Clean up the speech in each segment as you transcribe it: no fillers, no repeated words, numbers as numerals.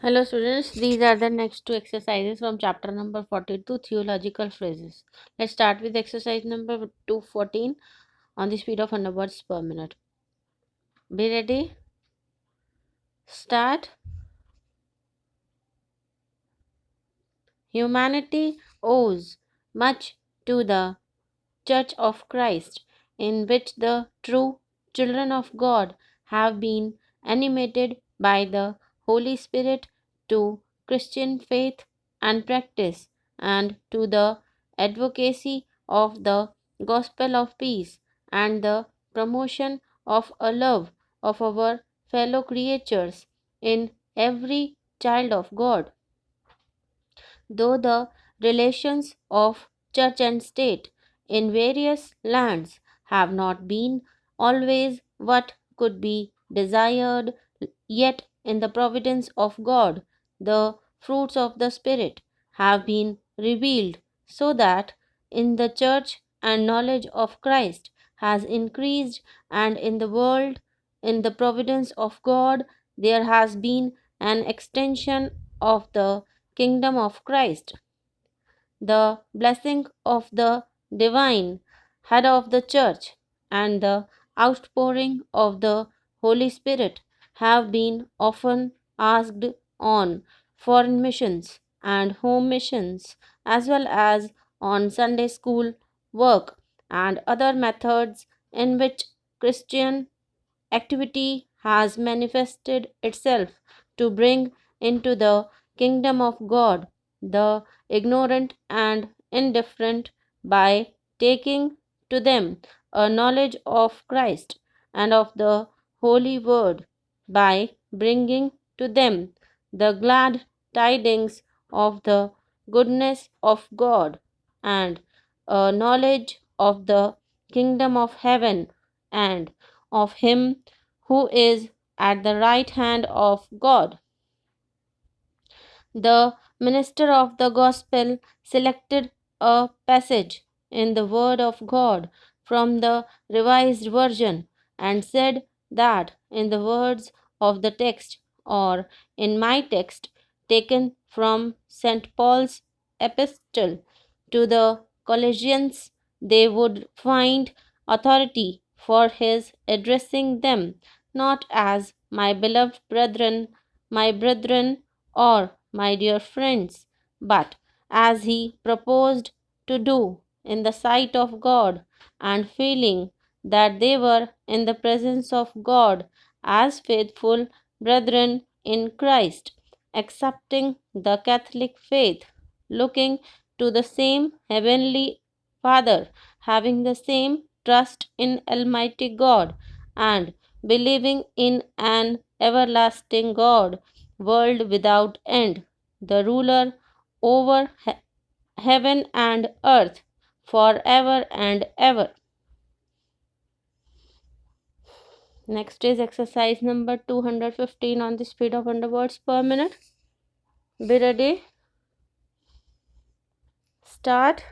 Hello students, these are the next two exercises from chapter number 42, Theological Phrases. Let's start with exercise number 214 on the speed of 100 words per minute. Be ready? Start. Humanity owes much to the Church of Christ, in which the true children of God have been animated by the Holy Spirit to Christian faith and practice, and to the advocacy of the gospel of peace and the promotion of a love of our fellow creatures in every child of God. Though the relations of church and state in various lands have not been always what could be desired, yet in the providence of God the fruits of the Spirit have been revealed, so that in the church and knowledge of Christ has increased, and in the world, in the providence of God, there has been an extension of the kingdom of Christ. The blessing of the divine head of the church and the outpouring of the Holy Spirit have been often asked on foreign missions and home missions, as well as on Sunday school work and other methods in which Christian activity has manifested itself to bring into the kingdom of God the ignorant and indifferent by taking to them a knowledge of Christ and of the Holy Word, by bringing to them the glad tidings of the goodness of God and a knowledge of the kingdom of heaven and of Him who is at the right hand of God. The minister of the gospel selected a passage in the Word of God from the Revised Version and said that in the words of the text, or in my text taken from St. Paul's epistle to the Colossians, they would find authority for his addressing them not as my brethren, or my dear friends, but as he proposed to do in the sight of God, and feeling that they were in the presence of God as faithful brethren in Christ, accepting the Catholic faith, looking to the same heavenly Father, having the same trust in Almighty God, and believing in an everlasting God, world without end, the ruler over heaven and earth forever and ever. Next is exercise number 215 on the speed of 100 words per minute. Be ready. Start.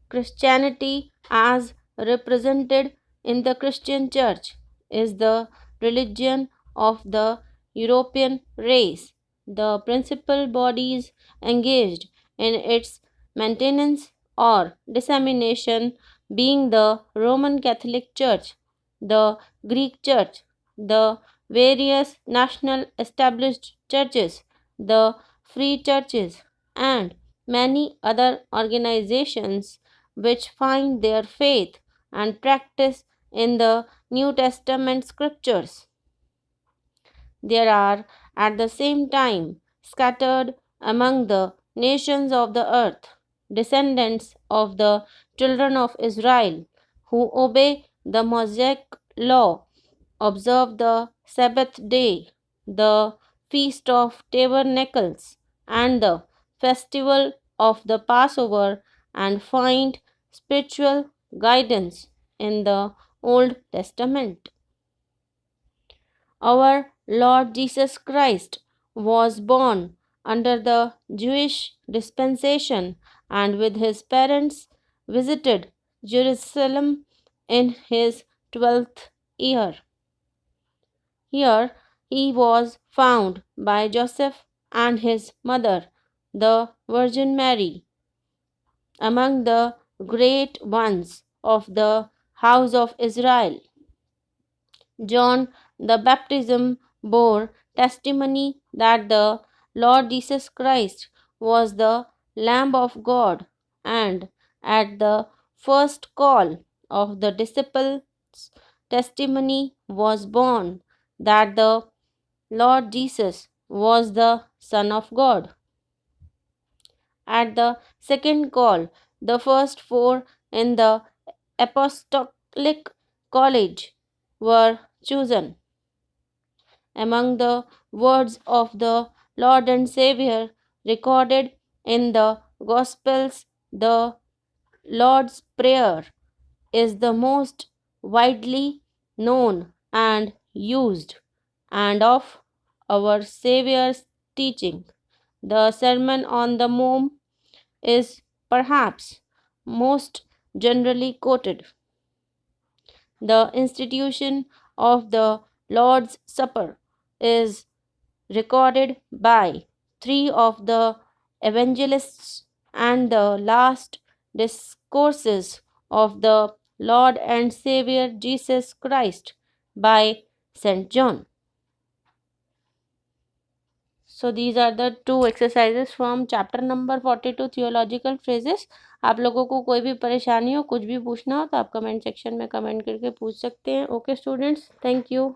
Christianity, as represented in the Christian Church, is the religion of the European race. The principal bodies engaged in its maintenance or dissemination being the Roman Catholic Church, the Greek Church, the various national established churches, the free churches, and many other organizations which find their faith and practice in the New Testament scriptures. There are at the same time scattered among the nations of the earth descendants of the children of Israel who obey the Mosaic law, observe the Sabbath day, the Feast of Tabernacles, and the festival of the Passover, and find spiritual guidance in the Old Testament. Our Lord Jesus Christ was born under the Jewish dispensation and with his parents visited Jerusalem in his 12th year. Here he was found by Joseph and his mother, the Virgin Mary, among the great ones of the house of Israel. John the baptism bore testimony that the Lord Jesus Christ was the Lamb of God, and at the first call of the disciples, testimony was born that the Lord Jesus was the Son of God. At the second call, the first four in the Apostolic College were chosen. Among the words of the Lord and Savior recorded in the Gospels, the Lord's Prayer is the most widely known and used, and of our Savior's teaching. The Sermon on the Mount is perhaps most generally quoted. The institution of the Lord's Supper is recorded by three of the evangelists, and the last discourses of the Lord and Savior Jesus Christ by St. John. So these are the two exercises from chapter number 42 theological phrases. आप लोगों को कोई भी परेशानी हो, कुछ भी पूछना हो तो आप कमेंट सेक्शन में कमेंट करके पूछ सकते हैं. Okay students, thank you.